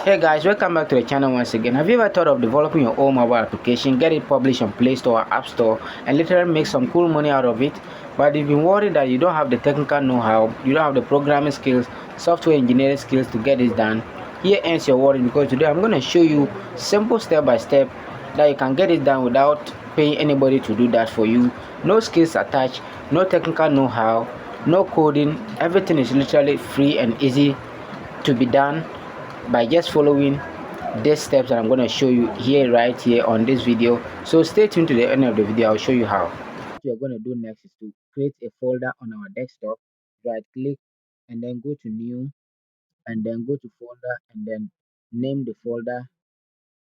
Hey guys, welcome back to the channel once again. Have you ever thought of developing your own mobile application, get it published on Play Store or App Store, and literally make some cool money out of it? But you've been worried that you don't have the technical know-how, you don't have the programming skills, software engineering skills to get this done. Here ends your worry, because today I'm going to show you simple step-by-step that you can get it done without paying anybody to do that for you. No skills attached, no technical know-how, no coding. Everything is literally free and easy to be done by just following these steps that I'm going to show you here, right here on this video. So stay tuned to the end of the video. I'll show you how. What we are going to do next is to create a folder on our desktop. Right click and then go to new, and then go to folder, and then name the folder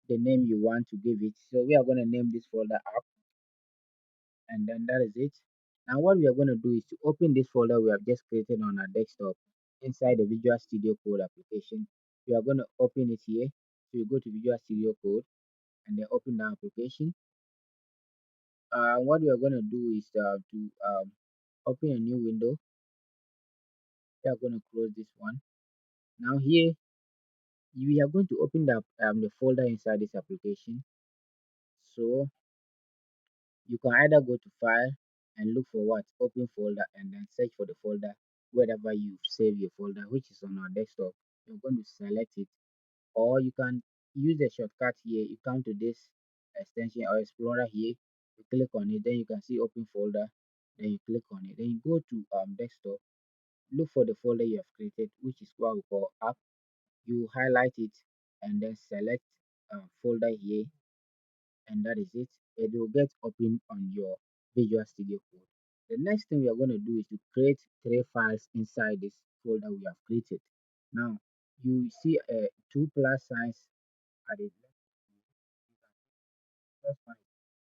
the name you want to give it. So we are going to name this folder app, and then that is it. Now what we are going to do is to open this folder we have just created on our desktop inside the Visual Studio Code application. We are going to open it here. So you go to Visual Studio Code and then open the application. What we are going to do is to open a new window. We are going to close this one. Now here we are going to open the folder inside this application. So you can either go to file and look for what open folder, and then search for the folder wherever you save your folder, which is on our desktop. You're going to select it, or you can use the shortcut here. You come to this extension or explorer here, you click on it, then you can see open folder, then you click on it, then you go to desktop, look for the folder you have created, which is what we call app. You highlight it and then select folder here, and that is it. It will get open on your Visual Studio Code. The next thing we are going to do is to create three files inside this folder we have created. Now you see two plus signs at the left. First one is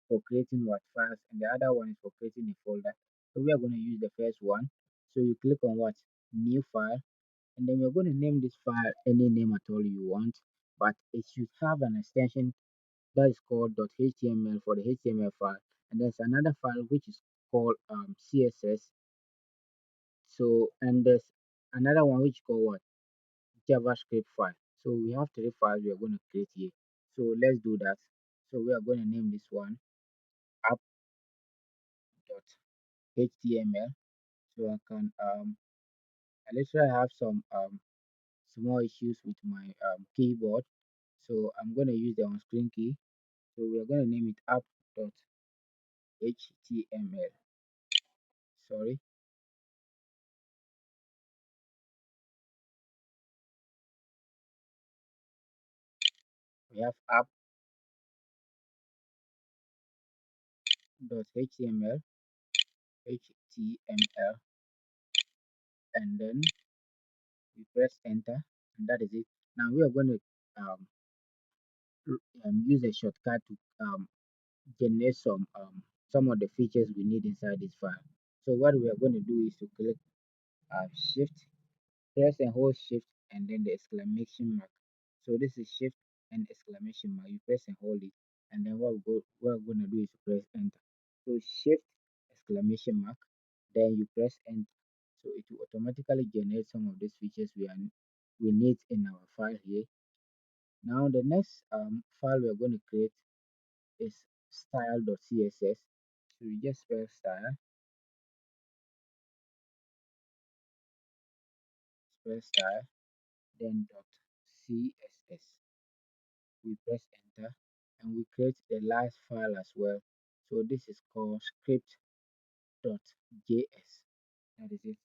for creating what files, and the other one is for creating a folder. So we are going to use the first one. So you click on what new file, and then we're going to name this file any name at all you want, but it should have an extension that is called .html for the HTML file, and there's another file which is called CSS. So and there's another one which is called what JavaScript file. So we have three files we are going to create here. So let's do that. So we are going to name this one app.html. So I literally have some small issues with my keyboard, so I'm going to use the on-screen key. So we are going to name it app.html. Sorry, we have app.html, html, and then we press enter, and that is it. Now we are going to use a shortcut to generate some of the features we need inside this file. So what we are going to do is to click shift, press and hold shift, and then the exclamation mark. So this is shift and exclamation mark. You press and hold it, and then what we're going to do is to press enter. So shift exclamation mark, then you press enter. So it will automatically generate some of these features we need in our file here. Now the next file we're going to create is style.css. So we just spell style, then .css. We press enter, and we create the last file as well. So this is called script.js. That is it,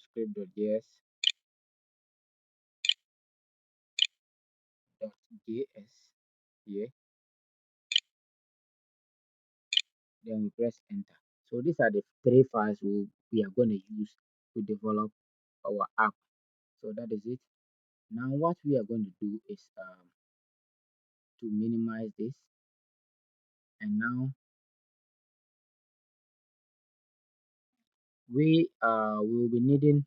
script.js. Here, then we press enter. So these are the three files we are going to use to develop our app. So that is it. Now what we are going to do is to minimize this, and now we will be needing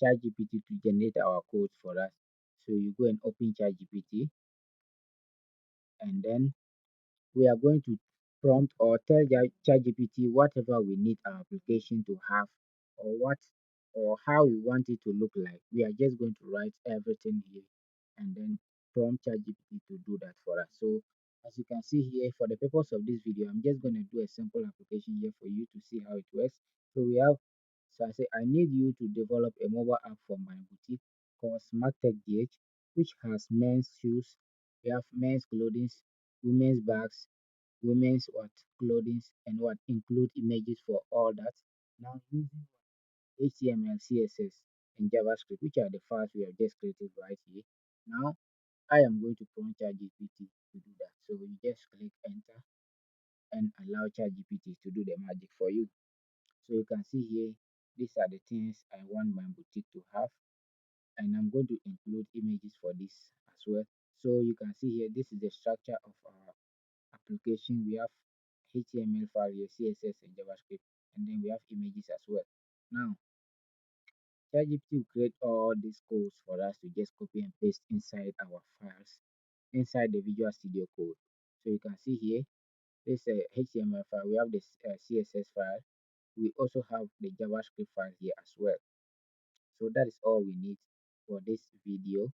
ChatGPT to generate our code for us. So you go and open ChatGPT, and then we are going to prompt or tell ChatGPT whatever we need our application to have, or what or how we want it to look like, we are just going to write everything here and then prompt ChatGPT to do that for us. So as you can see here, for the purpose of this video, I'm just going to do a simple application here for you to see how it works. So we have, so I say, I need you to develop a mobile app for my boutique called Smart Tech DH, which has men's shoes, we have men's clothing, women's bags, women's what clothing, and what include images for all that. Now using HTML, CSS, and JavaScript, which are the files we have just created right here. Now I am going to prompt ChatGPT to do that. So you just click enter and allow ChatGPT to do the magic for you. So you can see here, these are the things I want my boutique to have, and I'm going to include images for this as well. So you can see here, this is the structure of our application. We have HTML file here, CSS and JavaScript, and then we have images as well. Now ChatGPT will create all these codes for us to just copy and paste inside our files, inside the Visual Studio Code. So you can see here, this HTML file, we have this CSS file, we also have the JavaScript file here as well. So that is all we need for this video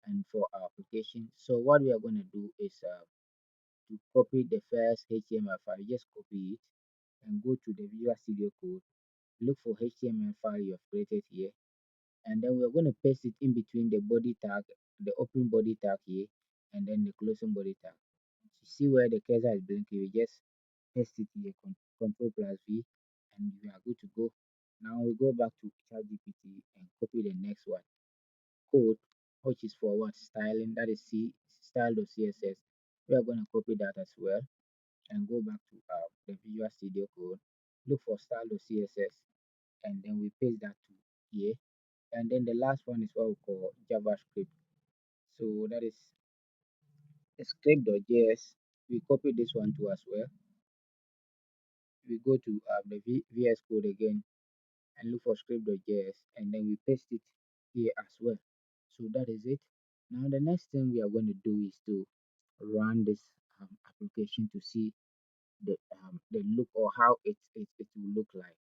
and for our application. So what we are going to do is to copy the first HTML file, just copy it and go to the Visual Studio Code, look for HTML file you have created here, and then we're going to paste it in between the body tag, the open body tag here, and then the closing body tag. You see where the cursor is blinking, we just paste it here, Control plus V, and we are good to go. Now we go back to ChatGPT and copy the next one, code, which is for what styling, that is C style.css. We are going to copy that as well and go back to the Visual Studio Code, look for style.css, and then we paste that to here. And then the last one is what we call JavaScript. So that is script.js. We copy this one too as well. We go to the VS Code again and look for script.js, and then we paste it here as well. So that is it. Now the next thing we are going to do is to run this application to see the look or how it will look like.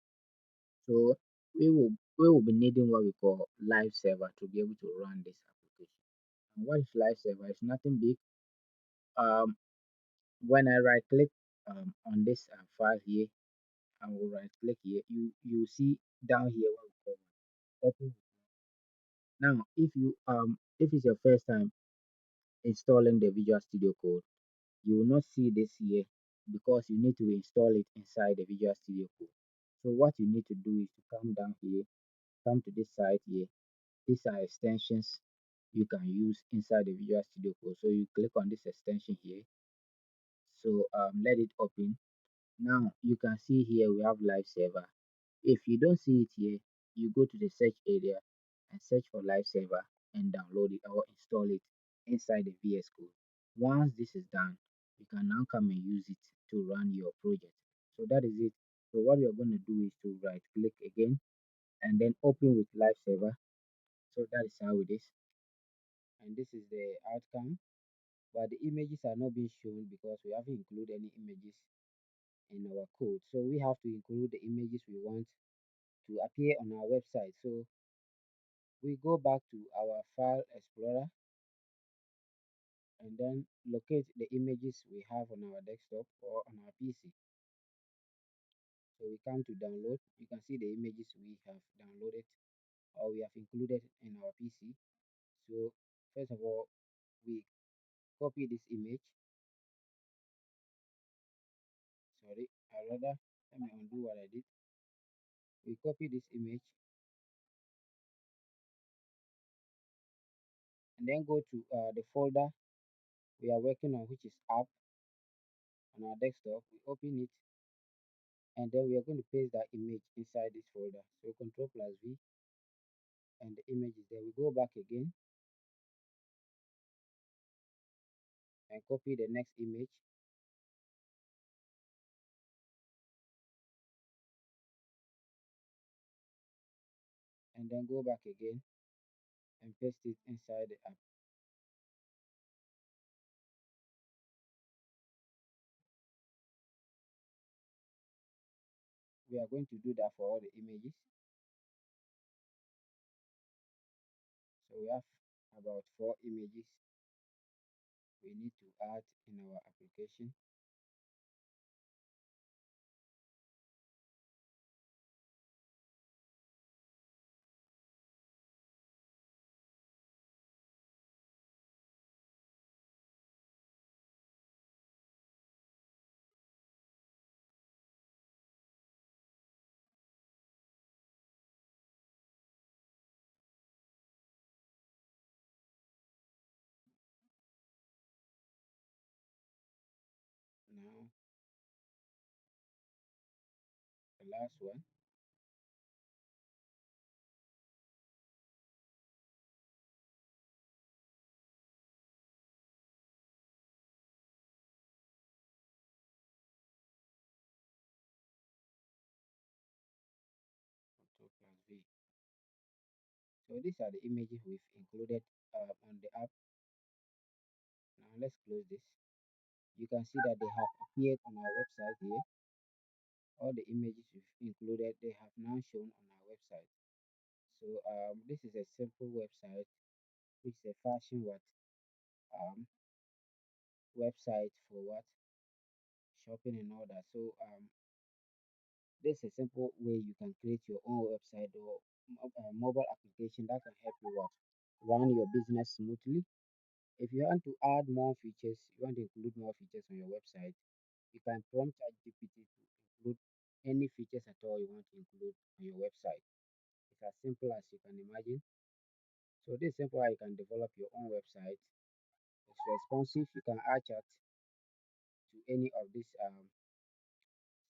So we will be needing what we call live server to be able to run this application. And what is live server? It's nothing big. Um, when I right click on this file here, I will right click here. You see down here what we call open. Now, if it's your first time installing the Visual Studio Code, you will not see this here because you need to install it inside the Visual Studio Code. So what you need to do is to come down here, come to this side here. These are extensions you can use inside the Visual Studio Code. So you click on this extension here. So let it open. Now you can see here we have live server. If you don't see it here, you go to the search area and search for live server and download it or install it inside the VS Code. Once this is done, you can now come and use it to run your project. So that is it. So what you're going to do is to right click again and then open with live server. So that is how it is. And this is the outcome. But the images are not being shown because we haven't included any images in our code. So we have to include the images we want to appear on our website. So we go back to our file explorer and then locate the images we have on our desktop or on our PC. So we come to download. You can see the images we have downloaded or we have included in our PC. So first of all, we copy this image. Sorry, I rather let me undo what I did. We copy this image and then go to the folder we are working on, which is app on our desktop. We open it and then we are going to paste that image inside this folder. So Control plus V and the image is there. We go back again and copy the next image and then go back again and paste it inside the app. We are going to do that for all the images. we have about 4 images we need to add in our application. Now, the last one, Control plus V. So these are the images we've included on the app. Now let's close this. You can see that they have appeared on our website here. All the images we've included, they have now shown on our website. So this is a simple website, which is a fashion um website for shopping and all that. So this is a simple way you can create your own website or mobile application that can help you run your business smoothly. If you want to add more features, you want to include more features on your website, you can prompt ChatGPT to include any features at all you want to include on your website. It's as simple as you can imagine. So this is simple how you can develop your own website. It's responsive. You can add chat to any of these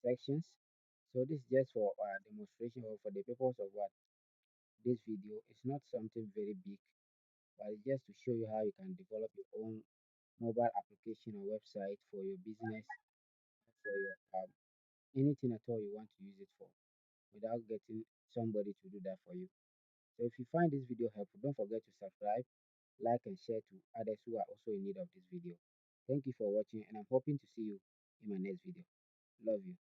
sections. So this is just for demonstration or for the purpose of this video. It's not something very big, but it's just to show you how you can develop your own mobile application or website for your business, for your anything at all you want to use it for, without getting somebody to do that for you. So if you find this video helpful, don't forget to subscribe, like, and share to others who are also in need of this video. Thank you for watching, and I'm hoping to see you in my next video. Love you.